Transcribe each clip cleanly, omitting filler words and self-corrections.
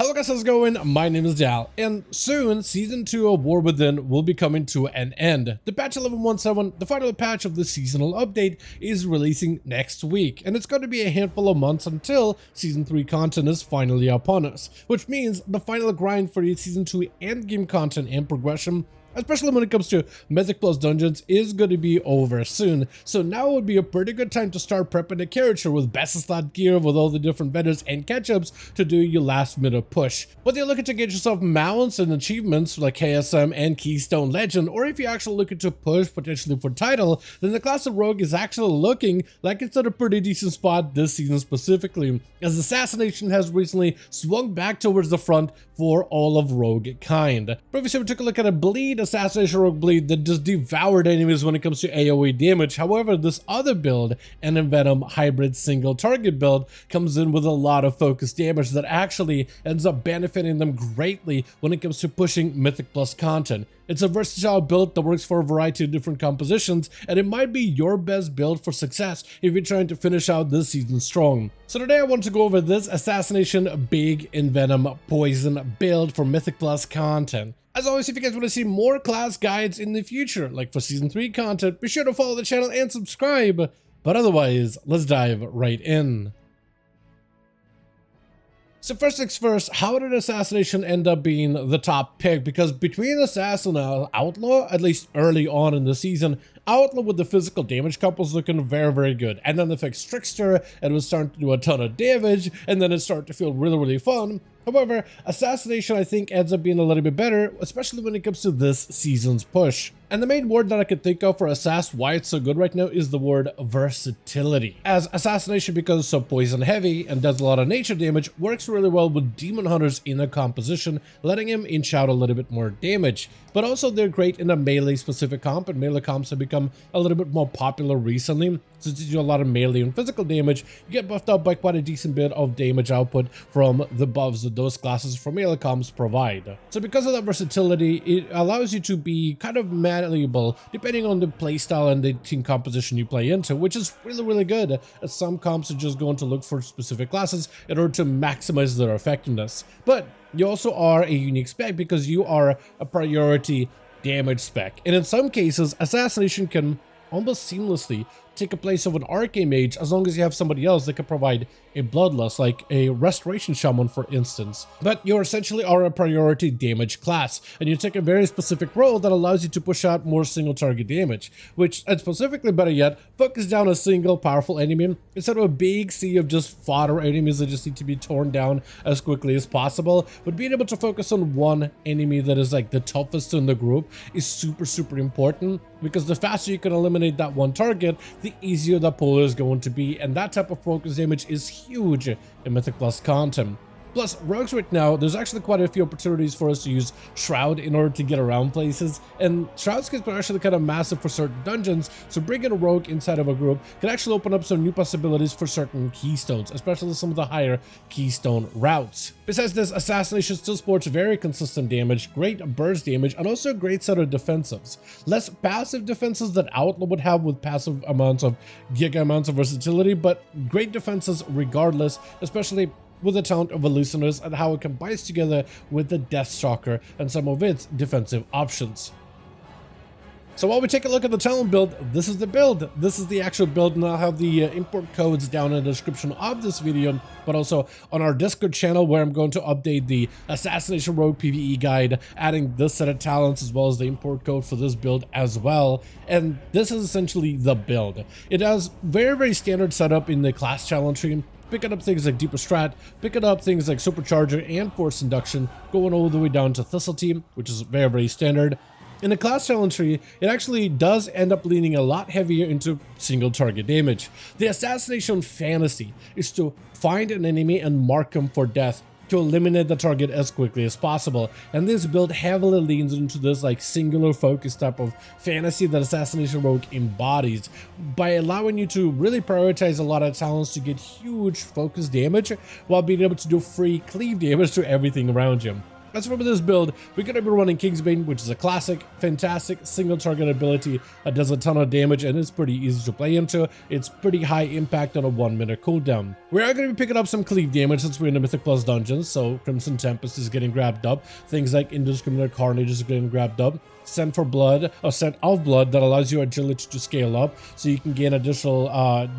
Hello guys, how's it going? My name is Dal, and soon Season 2 of War Within will be coming to an end. The patch 11.17, the final patch of the seasonal update, is releasing next week, and it's going to be a handful of months until Season 3 content is finally upon us, which means the final grind for the Season 2 endgame content and progression, especially when it comes to Mythic Plus dungeons, is going to be over soon. So now would be a pretty good time to start prepping the character with best slot gear, with all the different vendors and catch-ups to do your last minute push. Whether you're looking to get yourself mounts and achievements like KSM and Keystone Legend, or if you're actually looking to push potentially for title, then the class of Rogue is actually looking like it's at a pretty decent spot this season specifically, as Assassination has recently swung back towards the front for all of Rogue kind. Previously we took a look at a bleed, Assassination Rogue bleed that just devoured enemies when it comes to AoE damage. However, this other build, an Envenom hybrid single target build, comes in with a lot of focus damage that actually ends up benefiting them greatly when it comes to pushing Mythic Plus content. It's a versatile build that works for a variety of different compositions, and it might be your best build for success if you're trying to finish out this season strong. So today I want to go over this Assassination Big Envenom Poison build for Mythic Plus content. As always, if you guys want to see more class guides in the future, like for Season 3 content, be sure to follow the channel and subscribe. But otherwise, let's dive right in. So first things first, how did Assassination end up being the top pick? Because between Assassin and Outlaw, at least early on in the season, Outlaw with the physical damage comp was looking very good. And then they fixed Trickster, and it was starting to do a ton of damage, and then it started to feel really fun. However, Assassination I think ends up being a little bit better, especially when it comes to this season's push. And the main word that I could think of for Assass why it's so good right now is the word versatility. As Assassination, because it's so poison heavy and does a lot of nature damage, works really well with Demon Hunters in a composition, letting him inch out a little bit more damage. But also they're great in a melee specific comp, and melee comps have become a little bit more popular recently. Since you do a lot of melee and physical damage, you get buffed up by quite a decent bit of damage output from the buffs that those classes for melee comps provide. So because of that versatility, it allows you to be kind of malleable depending on the playstyle and the team composition you play into, which is really good, as some comps are just going to look for specific classes in order to maximize their effectiveness. But you also are a unique spec because you are a priority damage spec, and in some cases Assassination can almost seamlessly take a place of an arcane mage as long as you have somebody else that can provide a bloodlust, like a restoration shaman for instance. But you essentially are a priority damage class, and you take a very specific role that allows you to push out more single target damage, which, and specifically better yet, focus down a single powerful enemy instead of a big sea of just fodder enemies that just need to be torn down as quickly as possible. But being able to focus on one enemy that is like the toughest in the group is super important, because the faster you can eliminate that one target, the easier the pull is going to be, and that type of focus damage is huge in Mythic Plus content. Plus, rogues right now, there's actually quite a few opportunities for us to use Shroud in order to get around places, and Shroud skills are actually kind of massive for certain dungeons, so bringing a rogue inside of a group can actually open up some new possibilities for certain keystones, especially some of the higher keystone routes. Besides this, Assassination still sports very consistent damage, great burst damage, and also a great set of defensives. Less passive defenses that Outlaw would have with passive amounts of giga amounts of versatility, but great defenses regardless, especially with the talent of Elusionist and how it combines together with the Deathstalker and some of its defensive options. So while we take a look at the talent build, this is the build. This is the actual build, and I'll have the import codes down in the description of this video, but also on our Discord channel, where I'm going to update the Assassination Rogue PvE guide, adding this set of talents as well as the import code for this build as well. And this is essentially the build. It has very standard setup in the class challenge tree, picking up things like Deeper Strat, picking up things like Supercharger and Force Induction, going all the way down to Thistle Team, which is very standard. In the class challenge tree, it actually does end up leaning a lot heavier into single target damage. The Assassination fantasy is to find an enemy and mark him for death, to eliminate the target as quickly as possible, and this build heavily leans into this like singular focus type of fantasy that Assassination Rogue embodies, by allowing you to really prioritize a lot of talents to get huge focus damage while being able to do free cleave damage to everything around you. As for this build, we're going to be running Kingsbane, which is a classic, fantastic single target ability that does a ton of damage and is pretty easy to play into. It's pretty high impact on a 1-minute cooldown. We are going to be picking up some cleave damage since we're in the Mythic Plus dungeons, so Crimson Tempest is getting grabbed up. Things like Indiscriminate Carnage is getting grabbed up. Scent for Blood, or Scent of Blood, that allows your agility to scale up, so you can gain additional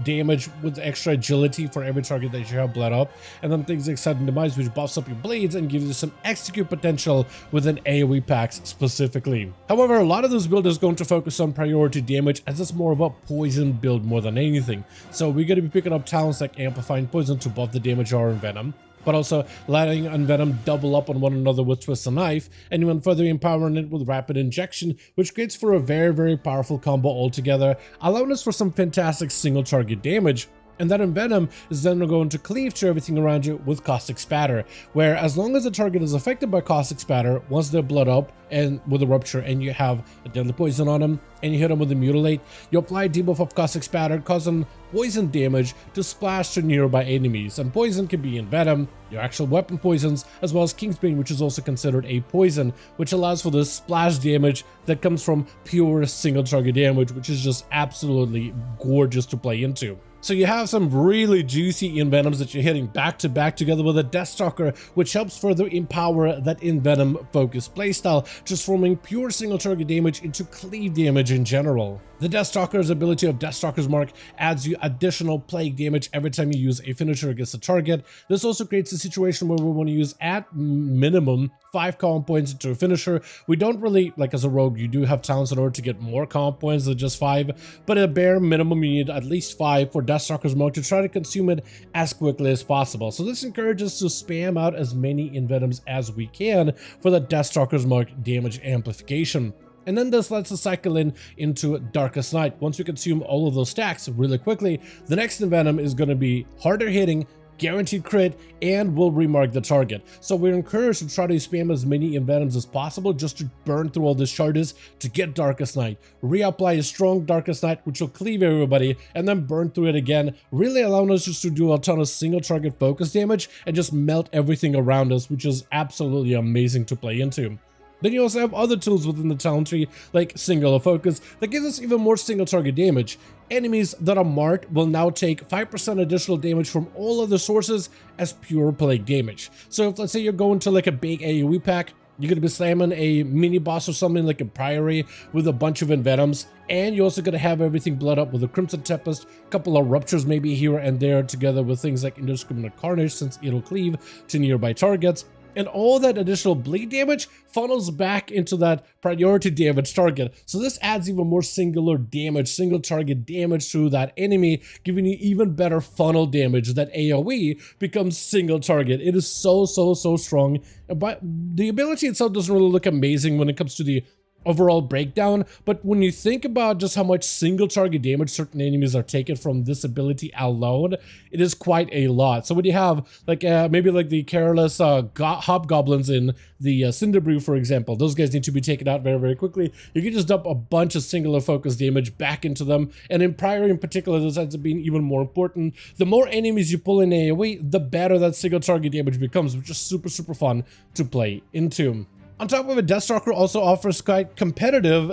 damage with extra agility for every target that you have bled up. And then things like Sudden Demise, which buffs up your blades and gives you some execute potential within AoE packs specifically. However, a lot of this build is going to focus on priority damage, as it's more of a poison build more than anything. So we're going to be picking up talents like Amplifying Poison to buff the damage or Envenom, but also letting Envenom double up on one another with Twist and Knife, and even further empowering it with Rapid Injection, which creates for a very powerful combo altogether, allowing us for some fantastic single target damage. And that Envenom is then going to cleave to everything around you with Caustic Spatter, where as long as the target is affected by Caustic Spatter, once they're blood up and with a Rupture and you have a deadly poison on them and you hit them with a Mutilate, you apply a debuff of Caustic Spatter, causing poison damage to splash to nearby enemies. And poison can be Envenom, your actual weapon poisons, as well as Kingsbane, which is also considered a poison, which allows for this splash damage that comes from pure single target damage, which is just absolutely gorgeous to play into. So you have some really juicy Envenoms that you're hitting back to back together with a Deathstalker, which helps further empower that Envenom focused playstyle, transforming pure single target damage into cleave damage in general. The Deathstalker's ability of Deathstalker's Mark adds you additional plague damage every time you use a finisher against a target. This also creates a situation where we want to use at minimum 5 common points into a finisher. We don't really, like as a rogue, you do have talents in order to get more common points than just 5, but at a bare minimum you need at least 5 for Deathstalker's Mark to try to consume it as quickly as possible. So this encourages us to spam out as many Envenoms as we can for the Deathstalker's Mark damage amplification. And then this lets us cycle into Darkest Night. Once we consume all of those stacks really quickly, the next Envenom is going to be harder hitting, guaranteed crit, and will remark the target. So we're encouraged to try to spam as many Envenoms as possible just to burn through all these charges to get Darkest Night. Reapply a strong Darkest Night, which will cleave everybody, and then burn through it again, really allowing us just to do a ton of single target focus damage and just melt everything around us, which is absolutely amazing to play into. Then you also have other tools within the talent tree, like Singular Focus, that gives us even more single target damage. Enemies that are marked will now take 5% additional damage from all other sources as pure plague damage. So if, let's say, you're going to like a big AoE pack, you're going to be slamming a mini boss or something like a Priory with a bunch of Envenoms, and you're also going to have everything blood up with a Crimson Tempest, a couple of Ruptures maybe here and there, together with things like Indiscriminate Carnage, since it'll cleave to nearby targets. And all that additional bleed damage funnels back into that priority damage target. So this adds even more singular damage, single target damage to that enemy, giving you even better funnel damage. That AoE becomes single target. It is so strong. But the ability itself doesn't really look amazing when it comes to the overall breakdown, but when you think about just how much single target damage certain enemies are taken from this ability alone, it is quite a lot. So when you have like maybe like the careless hobgoblins in the Cinderbrew, for example, those guys need to be taken out very quickly. You can just dump a bunch of singular focus damage back into them, and in Priory in particular, this ends up being even more important. The more enemies you pull in AoE, the better that single target damage becomes, which is super fun to play into. On top of it, Deathstalker also offers quite competitive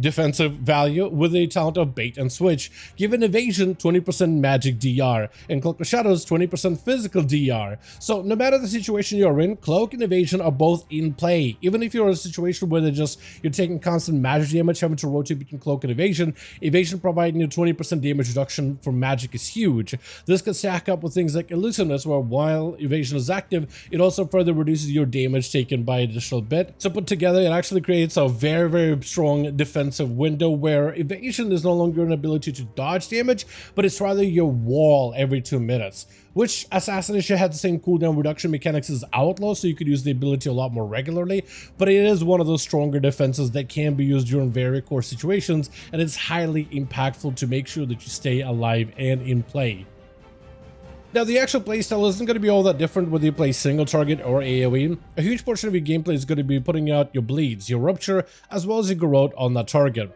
defensive value with a talent of Bait and Switch, giving Evasion 20% magic DR, and Cloak of Shadows 20% physical DR. So no matter the situation you're in, Cloak and Evasion are both in play. Even if you're in a situation where you're taking constant magic damage, having to rotate between Cloak and Evasion providing you 20% damage reduction for magic is huge. This can stack up with things like Elusiveness, where while Evasion is active, it also further reduces your damage taken by additional bit. So put together, it actually creates a very strong defensive window where Evasion is no longer an ability to dodge damage, but it's rather your wall every 2 minutes. Which Assassination had the same cooldown reduction mechanics as Outlaw, so you could use the ability a lot more regularly, but it is one of those stronger defenses that can be used during very core situations, and it's highly impactful to make sure that you stay alive and in play. Now, the actual playstyle isn't going to be all that different whether you play single target or AoE. A huge portion of your gameplay is going to be putting out your bleeds, your rupture, as well as your garrote on that target.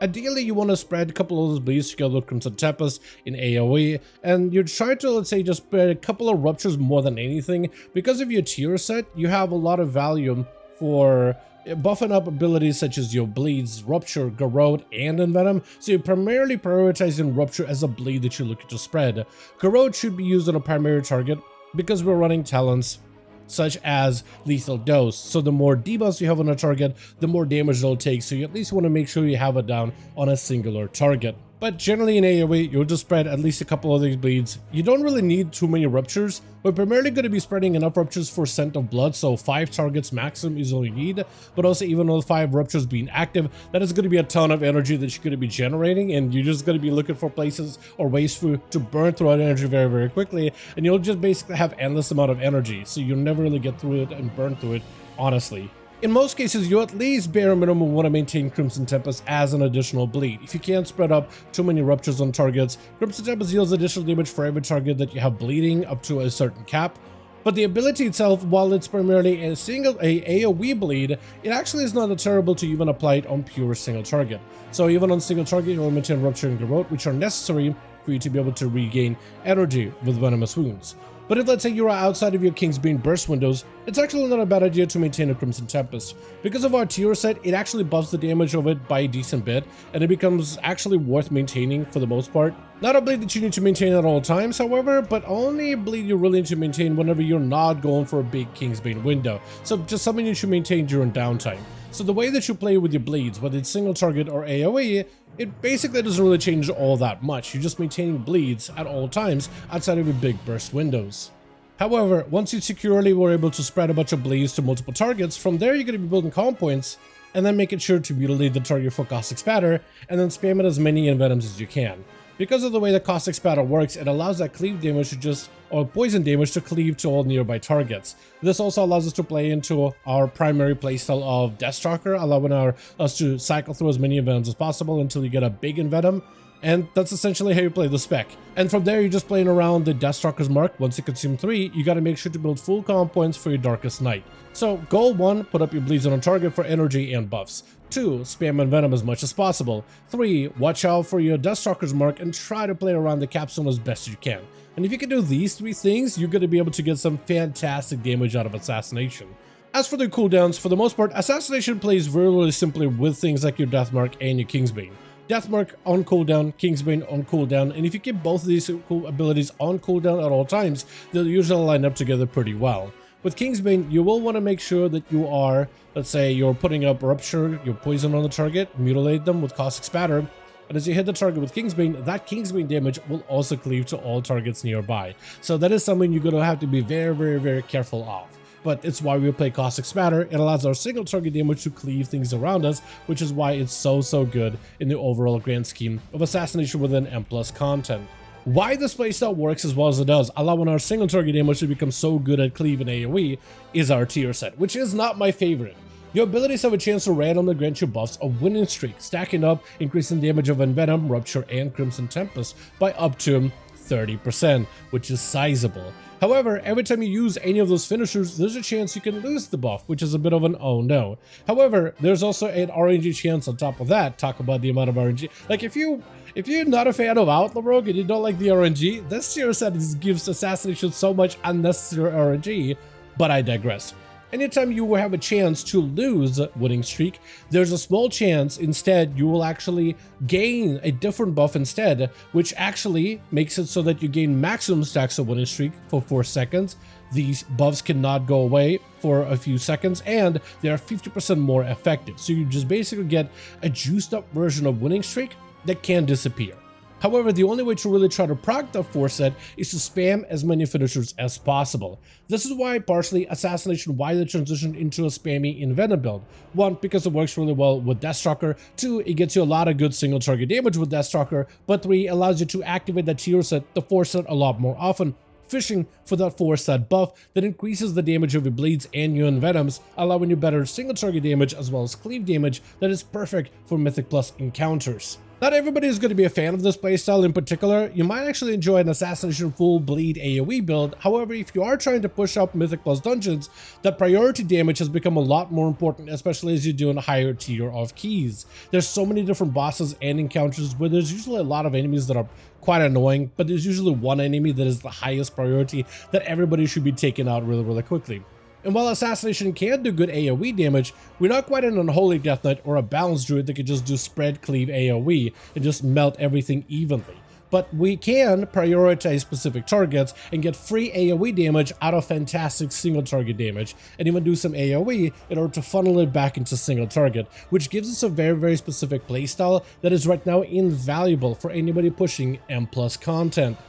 Ideally, you want to spread a couple of those bleeds together with Crimson Tempest in AoE, and you're trying to, let's say, just spread a couple of ruptures more than anything. Because of your tier set, you have a lot of value for buffing up abilities such as your bleeds, rupture, corrode, and envenom. So you're primarily prioritizing rupture as a bleed that you're looking to spread. Corrode should be used on a primary target because we're running talents such as lethal dose, so the more debuffs you have on a target, the more damage they'll take, so you at least want to make sure you have it down on a singular target. But generally in AoE, you'll just spread at least a couple of these bleeds. You don't really need too many ruptures. We're primarily going to be spreading enough ruptures for Scent of Blood, so 5 targets maximum is all you need. But also, even with 5 ruptures being active, that is going to be a ton of energy that you're going to be generating, and you're just going to be looking for places or ways to burn through that energy very, very quickly, and you'll just basically have endless amount of energy, so you'll never really get through it and burn through it, honestly. In most cases, you at least bare minimum want to maintain Crimson Tempest as an additional bleed. If you can't spread up too many ruptures on targets, Crimson Tempest deals additional damage for every target that you have bleeding up to a certain cap. But the ability itself, while it's primarily a AoE bleed, it actually is not terrible to even apply it on pure single target. So even on single target, you'll maintain Rupture and Corrode, which are necessary for you to be able to regain energy with Venomous Wounds. But if, let's say, you are outside of your Kingsbane burst windows, it's actually not a bad idea to maintain a Crimson Tempest. Because of our tier set, it actually buffs the damage of it by a decent bit, and it becomes actually worth maintaining for the most part. Not a bleed that you need to maintain at all times, however, but only a bleed you really need to maintain whenever you're not going for a big Kingsbane window. So just something you should maintain during downtime. So the way that you play with your bleeds, whether it's single target or AoE, it basically doesn't really change all that much. You're just maintaining bleeds at all times outside of your big burst windows. However, once you securely were able to spread a bunch of bleeds to multiple targets, from there you're going to be building calm points, and then making sure to mutilate the target for Caustic Spatter, and then spam it as many envenoms as you can. Because of the way the Caustic Spatter works, it allows that cleave damage to just, or poison damage to cleave to all nearby targets. This also allows us to play into our primary playstyle of Deathstalker, allowing us to cycle through as many envenoms as possible until you get a big envenom. And that's essentially how you play the spec. And from there, you're just playing around the Deathstalker's mark. Once you consume 3, you gotta make sure to build full calm points for your Darkest Night. So, goal 1, put up your bleeds on a target for energy and buffs. 2, spam envenom as much as possible. 3, watch out for your Deathstalker's mark and try to play around the capsule as best you can. And if you can do these 3 things, you're gonna be able to get some fantastic damage out of Assassination. As for the cooldowns, for the most part, Assassination plays really simply with things like your Deathmark and your Kingsbane. Deathmark on cooldown, Kingsbane on cooldown, and if you keep both of these cool abilities on cooldown at all times, they'll usually line up together pretty well. With Kingsbane, you will want to make sure that you are, let's say, you're putting up Rupture, your poison on the target, mutilate them with Caustic Spatter, and as you hit the target with Kingsbane, that Kingsbane damage will also cleave to all targets nearby. So that is something you're going to have to be very, very, very careful of. But it's why we play Caustic Spatter. It allows our single target damage to cleave things around us, which is why it's so good in the overall grand scheme of Assassination within M+ content. Why this playstyle works as well as it does, allowing our single target damage to become so good at cleave and AoE, is our tier set, which is not my favorite. Your abilities have a chance to randomly grant you buffs of Winning Streak, stacking up, increasing damage of Envenom, Rupture, and Crimson Tempest by up to 30%, which is sizable. However, every time you use any of those finishers, there's a chance you can lose the buff, which is a bit of an oh no. However, there's also an RNG chance on top of that. Talk about the amount of RNG. Like, if you're not a fan of Outlaw Rogue and you don't like the RNG, this tier set gives Assassination so much unnecessary RNG, but I digress. Anytime you will have a chance to lose Winning Streak, there's a small chance instead you will actually gain a different buff instead, which actually makes it so that you gain maximum stacks of Winning Streak for 4 seconds. These buffs cannot go away for a few seconds, and they are 50% more effective. So you just basically get a juiced up version of Winning Streak that can disappear. However, the only way to really try to proc that 4 set is to spam as many finishers as possible. This is why partially Assassination widely transitioned into a spammy Envenom build. 1, because it works really well with Deathstalker. 2, it gets you a lot of good single target damage with Deathstalker. But 3, allows you to activate that tier set, the 4 set, a lot more often, fishing for that 4 set buff that increases the damage of your bleeds and your envenoms, allowing you better single target damage as well as cleave damage that is perfect for Mythic Plus encounters. Not everybody is going to be a fan of this playstyle in particular. You might actually enjoy an Assassination full bleed AoE build. However, if you are trying to push up Mythic Plus dungeons, that priority damage has become a lot more important, especially as you do in a higher tier of keys. There's so many different bosses and encounters where there's usually a lot of enemies that are quite annoying, but there's usually one enemy that is the highest priority that everybody should be taking out really quickly. And while Assassination can do good AoE damage, we're not quite an Unholy Death Knight or a Balanced Druid that can just do spread cleave AoE and just melt everything evenly. But we can prioritize specific targets and get free AoE damage out of fantastic single target damage, and even do some AoE in order to funnel it back into single target, which gives us a very specific playstyle that is right now invaluable for anybody pushing M+ content.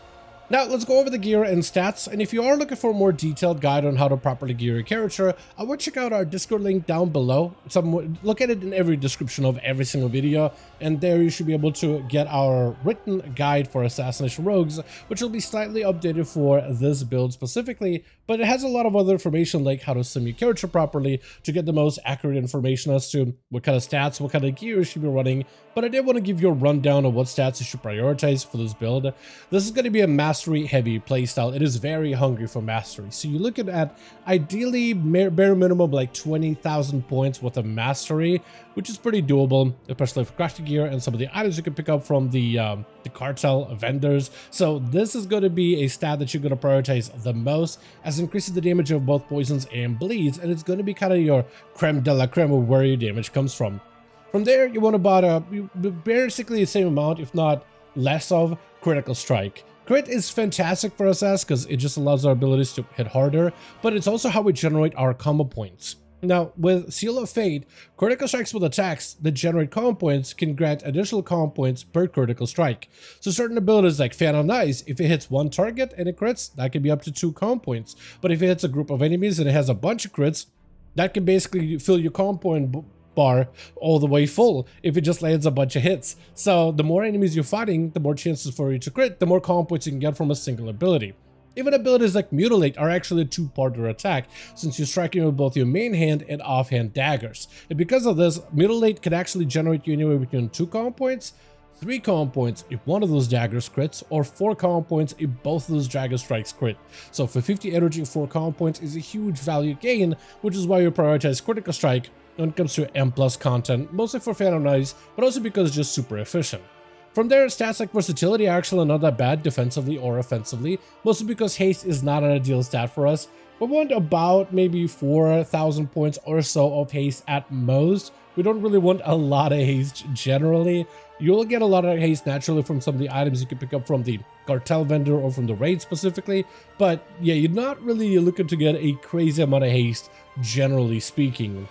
Now let's go over the gear and stats, and if you are looking for a more detailed guide on how to properly gear your character, I would check out our Discord link down below. Look at it in every description of every single video, and there you should be able to get our written guide for Assassination Rogues, which will be slightly updated for this build specifically, but it has a lot of other information like how to sim your character properly to get the most accurate information as to what kind of stats, what kind of gear you should be running. But I did want to give you a rundown of what stats you should prioritize for this build. This is going to be a mastery heavy playstyle. It is very hungry for mastery. So you're looking at ideally bare minimum like 20,000 points worth of mastery, which is pretty doable, especially for crafting gear and some of the items you can pick up from the cartel vendors. So this is going to be a stat that you're going to prioritize the most, as it increases the damage of both poisons and bleeds, and it's going to be kind of your creme de la creme of where your damage comes from. From there, you want about basically the same amount, if not less, of critical strike. Crit is fantastic for SS because it just allows our abilities to hit harder, but it's also how we generate our combo points. Now, with Seal of Fate, critical strikes with attacks that generate combo points can grant additional combo points per critical strike. So certain abilities like Fan on Ice, if it hits one target and it crits, that can be up to 2 combo points. But if it hits a group of enemies and it has a bunch of crits, that can basically fill your combo point bar all the way full if it just lands a bunch of hits. So the more enemies you're fighting, the more chances for you to crit, the more combo points you can get from a single ability. Even abilities like Mutilate are actually a 2-parter attack, since you're striking with both your main hand and offhand daggers. And because of this, Mutilate can actually generate you anywhere between 2 combo points, 3 combo points if one of those daggers crits, or 4 combo points if both of those dagger strikes crit. So for 50 energy, 4 combo points is a huge value gain, which is why you prioritize critical strike when it comes to M+ content, mostly for Fan on Ice, but also because it's just super efficient. From there, stats like Versatility are actually not that bad defensively or offensively, mostly because Haste is not an ideal stat for us. We want about maybe 4,000 points or so of Haste at most. We don't really want a lot of Haste generally. You'll get a lot of Haste naturally from some of the items you can pick up from the cartel vendor or from the raid specifically, but yeah, you're not really looking to get a crazy amount of Haste generally speaking.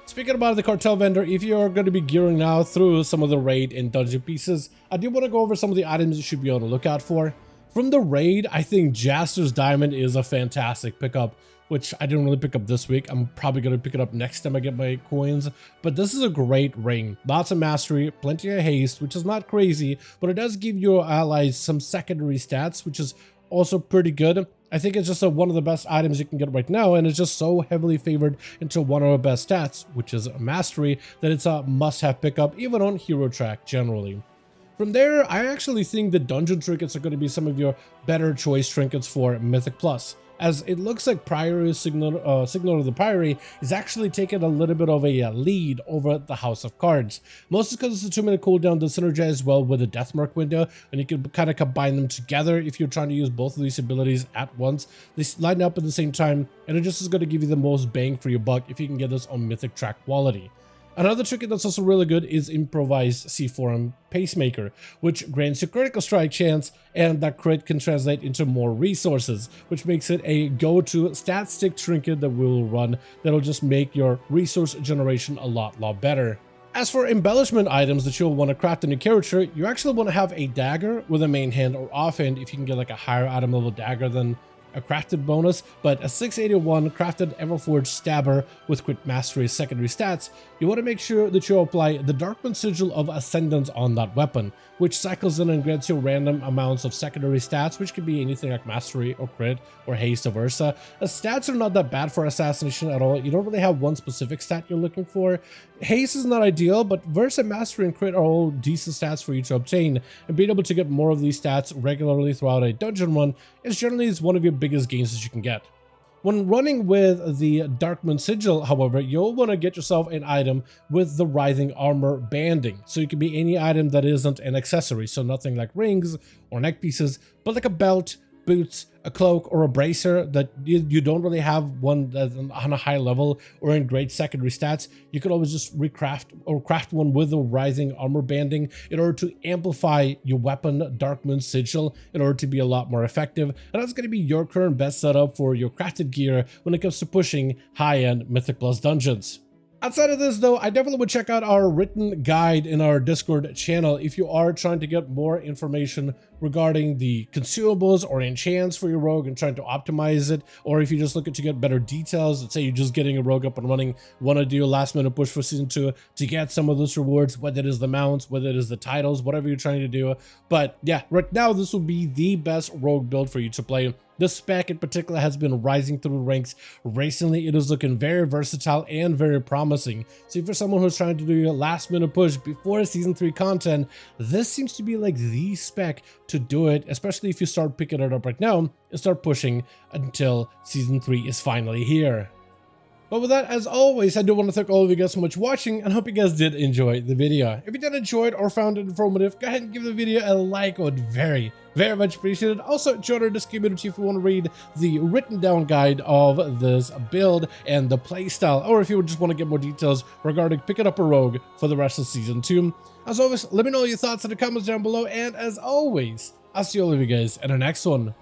Speaking about the cartel vendor, if you're going to be gearing now through some of the raid and dungeon pieces, I do want to go over some of the items you should be on the lookout for. From the raid, I think Jaster's Diamond is a fantastic pickup, which I didn't really pick up this week. I'm probably going to pick it up next time I get my coins, but this is a great ring. Lots of mastery, plenty of haste, which is not crazy, but it does give your allies some secondary stats, which is also pretty good. I think it's just one of the best items you can get right now, and it's just so heavily favored into one of our best stats, which is mastery, that it's a must-have pickup even on hero track generally. From there, I actually think the dungeon trinkets are going to be some of your better choice trinkets for Mythic Plus, as it looks like Priory Signal of the Priory is actually taking a little bit of a lead over the House of Cards. Mostly because it's a 2-minute cooldown that synergizes well with the Deathmark window, and you can kind of combine them together if you're trying to use both of these abilities at once. They line up at the same time, and it just is going to give you the most bang for your buck if you can get this on Mythic track quality. Another trinket that's also really good is Improvised C4M Pacemaker, which grants you critical strike chance, and that crit can translate into more resources, which makes it a go-to stat stick trinket that we will run that'll just make your resource generation a lot better. As for embellishment items that you'll want to craft in your character, you actually want to have a dagger with a main hand or offhand if you can get like a higher item level dagger than a crafted bonus, but a 681 crafted Everforged Stabber with Crit Mastery secondary stats, you want to make sure that you apply the Darkmoon Sigil of Ascendance on that weapon, which cycles in and grants you random amounts of secondary stats, which could be anything like Mastery or Crit or Haste or Versa. The stats are not that bad for Assassination at all. You don't really have one specific stat you're looking for. Haste is not ideal, but Versa, Mastery, and Crit are all decent stats for you to obtain, and being able to get more of these stats regularly throughout a dungeon run is generally one of your biggest gains that you can get. When running with the Darkmoon Sigil, however, you'll want to get yourself an item with the Writhing Armor banding. So it can be any item that isn't an accessory, so nothing like rings or neck pieces, but like a belt, boots, a cloak, or a bracer that you don't really have one that's on a high level or in great secondary stats. You could always just recraft or craft one with the Writhing Armor banding in order to amplify your weapon Darkmoon Sigil in order to be a lot more effective, and that's going to be your current best setup for your crafted gear when it comes to pushing high-end Mythic Plus dungeons. Outside of this though, I definitely would check out our written guide in our Discord channel if you are trying to get more information regarding the consumables or enchants for your rogue and trying to optimize it, or if you're just looking to get better details. Let's say you're just getting a rogue up and running, want to do a last minute push for season 2 to get some of those rewards, whether it is the mounts, whether it is the titles, whatever you're trying to do. But yeah, right now this will be the best rogue build for you to play. This spec in particular has been rising through the ranks recently. It is looking very versatile and very promising. So if you're someone who's trying to do a last minute push before season 3 content, this seems to be like the spec to do it, especially if you start picking it up right now and start pushing until season 3 is finally here. But with that, as always, I do want to thank all of you guys so much for watching and hope you guys did enjoy the video. If you did enjoy it or found it informative, go ahead and give the video a like. I would very much appreciate it. Also, join our Discord community if you want to read the written down guide of this build and the playstyle, or if you just want to get more details regarding picking up a rogue for the rest of season 2. As always, let me know your thoughts in the comments down below, and as always, I'll see all of you guys in the next one.